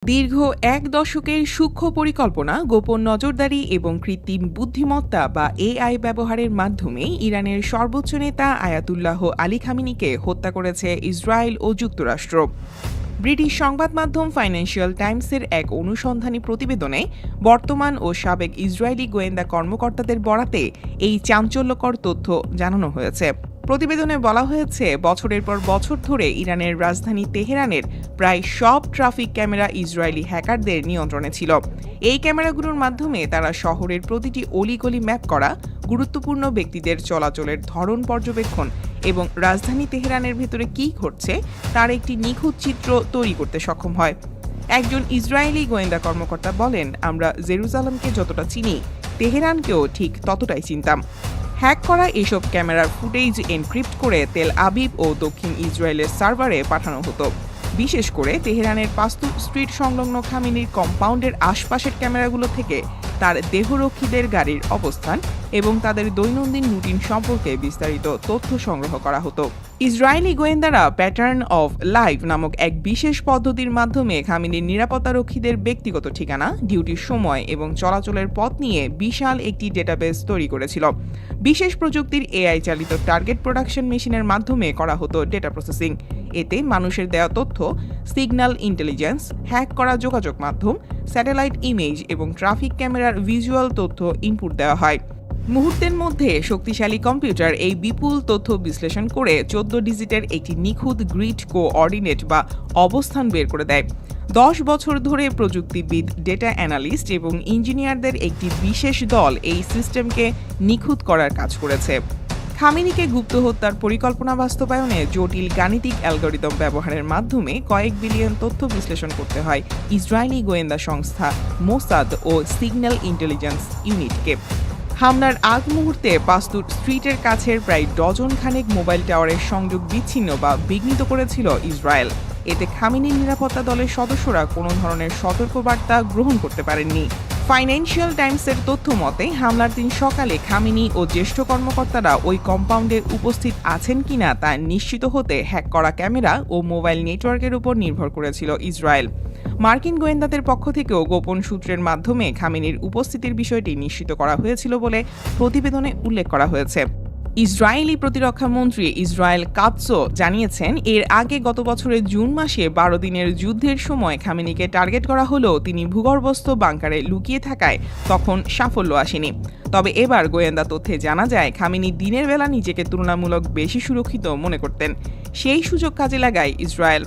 দীর্ঘ এক দশকের সূক্ষ্ম পরিকল্পনা, গোপন নজরদারি এবং কৃত্রিম বুদ্ধিমত্তা বা এআই ব্যবহারের মাধ্যমে ইরানের সর্বোচ্চ নেতা আয়াতুল্লাহ আলী খামেনিকে হত্যা করেছে ইসরায়েল ও যুক্তরাষ্ট্র। ব্রিটিশ সংবাদ মাধ্যম ফাইন্যান্সিয়াল টাইমসের এক অনুসন্ধানী প্রতিবেদনে বর্তমান ও সাবেক ইসরায়েলি গোয়েন্দা কর্মকর্তাদের বরাতে এই চাঞ্চল্যকর তথ্য জানানো হয়েছে। প্রতিবেদনে বলা হয়েছে, বছরের পর বছর ধরে ইরানের রাজধানী তেহরানের প্রায় সব ট্রাফিক ক্যামেরা ইসরায়েলি হ্যাকারদের নিয়ন্ত্রণে ছিল। এই ক্যামেরাগুলোর মাধ্যমে তারা শহরের প্রতিটি অলিগলি ম্যাপ করা, গুরুত্বপূর্ণ ব্যক্তিদের চলাচলের ধরন পর্যবেক্ষণ এবং রাজধানী তেহরানের ভেতরে কী ঘটছে তার একটি নিখুঁত চিত্র তৈরি করতে সক্ষম হয়। একজন ইসরায়েলি গোয়েন্দা কর্মকর্তা বলেন, আমরা জেরুজালেমকে যতটা চিনি, তেহরানকেও ঠিক ততটাই চিনতাম। হ্যাক করা এসব ক্যামেরার ফুটেজ এনক্রিপ্ট করে তেল আবিব ও দক্ষিণ ইসরায়েলের সার্ভারে পাঠানো হতো। বিশেষ করে তেহরানের পাস্তু স্ট্রিট সংলগ্ন খামেনির কম্পাউন্ডের আশপাশের ক্যামেরাগুলো থেকে তার দেহরক্ষীদের গাড়ির অবস্থান এবং তাদের দৈনন্দিন রুটিন সম্পর্কে বিস্তারিত তথ্য সংগ্রহ করা হতো। ইসরায়েলি গোয়েন্দারা প্যাটার্ন অফ লাইফ নামক এক বিশেষ পদ্ধতির মাধ্যমে খামেনির নিরাপত্তারক্ষীদের ব্যক্তিগত ঠিকানা, ডিউটির সময় এবং চলাচলের পথ নিয়ে বিশাল একটি ডেটাবেস তৈরি করেছিল। বিশেষ প্রযুক্তির এআই চালিত টার্গেট প্রোডাকশন মেশিনের মাধ্যমে করা হতো ডেটা প্রসেসিং। এতে মানুষের দেওয়া তথ্য, সিগন্যাল ইন্টেলিজেন্স, হ্যাক করা যোগাযোগ মাধ্যম, স্যাটেলাইট ইমেজ এবং ট্রাফিক ক্যামেরার ভিজুয়াল তথ্য ইনপুট দেওয়া হয়। মুহূর্তের মধ্যে শক্তিশালী কম্পিউটার এই বিপুল তথ্য বিশ্লেষণ করে 14 ডিজিটের একটি নিখুঁত গ্রিড কোঅর্ডিনেট বা অবস্থান বের করে দেয়। 10 বছর ধরে প্রযুক্তিবিদ, ডেটা অ্যানালিস্ট এবং ইঞ্জিনিয়ারদের একটি বিশেষ দল এই সিস্টেমকে নিখুঁত করার কাজ করেছে। খামেনিকে গুপ্ত হত্যার পরিকল্পনা বাস্তবায়নে জটিল গাণিতিক অ্যালগরিদম ব্যবহারের মাধ্যমে কয়েক বিলিয়ন তথ্য বিশ্লেষণ করতে হয় ইসরায়েলি গোয়েন্দা সংস্থা মোসাদ ও সিগন্যাল ইন্টেলিজেন্স ইউনিটকে। হামলার আগ মুহূর্তে পাস্তুর স্ট্রিটের কাছের প্রায় ডজন খানেক মোবাইল টাওয়ারের সংযোগ বিচ্ছিন্ন বা বিঘ্নিত করেছিল ইসরায়েল। এতে খামেনির নিরাপত্তা দলের সদস্যরা কোনো ধরনের সতর্কবার্তা গ্রহণ করতে পারেননি। ফাইন্যান্সিয়াল টাইমসের তথ্য মতে, হামলার দিন সকালে খামেনি ও জ্যেষ্ঠ কর্মকর্তারা ওই কম্পাউন্ডে উপস্থিত আছেন কিনা তা নিশ্চিত হতে হ্যাক করা ক্যামেরা ও মোবাইল নেটওয়ার্কের উপর নির্ভর করেছিল ইসরায়েল। মার্কিন গোয়েন্দাদের পক্ষ থেকেও গোপন সূত্রের মাধ্যমে খামেনির উপস্থিতির বিষয়টি নিশ্চিত করা হয়েছিল বলে প্রতিবেদনে উল্লেখ করা হয়েছে। ইসরায়েলি প্রতিরক্ষা মন্ত্রী ইসরায়েল কাৎজো জানিয়েছেন, এর আগে গত বছরের জুন মাসে 12 দিনের যুদ্ধের সময় খামেনিকে টার্গেট করা হলেও তিনি ভূগর্ভস্থ বাংকারে লুকিয়ে থাকায় তখন সাফল্য আসেনি। তবে এবার গোয়েন্দা তথ্যে জানা যায়, খামেনি দিনের বেলা নিজেকে তুলনামূলক বেশি সুরক্ষিত মনে করতেন। সেই সুযোগ কাজে লাগায় ইসরায়েল।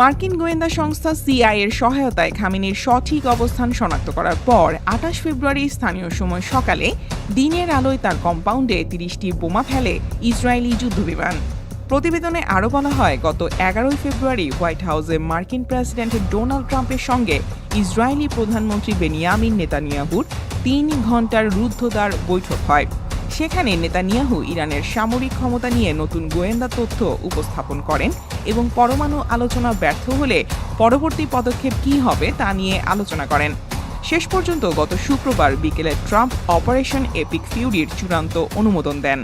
মার্কিন গোয়েন্দা সংস্থা সিআই এর সহায়তায় খামেনির সঠিক অবস্থান শনাক্ত করার পর 28 ফেব্রুয়ারি স্থানীয় সময় সকালে দিনের আলোয় তার কম্পাউন্ডে 30টি বোমা ফেলে ইসরায়েলি যুদ্ধবিমান। প্রতিবেদনে আরও বলা হয়, গত 11 ফেব্রুয়ারি হোয়াইট হাউসে মার্কিন প্রেসিডেন্ট ডোনাল্ড ট্রাম্পের সঙ্গে ইসরায়েলি প্রধানমন্ত্রী বেনিয়ামিন নেতানিয়াহুর 3 ঘণ্টার রুদ্ধদ্বার বৈঠক হয়। সেখানে নেতানিয়াহু ইরানের সামরিক ক্ষমতা নিয়ে নতুন গোয়েন্দা তথ্য উপস্থাপন করেন এবং পরমাণু আলোচনা ব্যর্থ হলে পরবর্তী পদক্ষেপ কী হবে তা নিয়ে আলোচনা করেন। শেষ পর্যন্ত গত শুক্রবার বিকেলে ট্রাম্প অপারেশন এপিক ফিউরির চূড়ান্ত অনুমোদন দেন।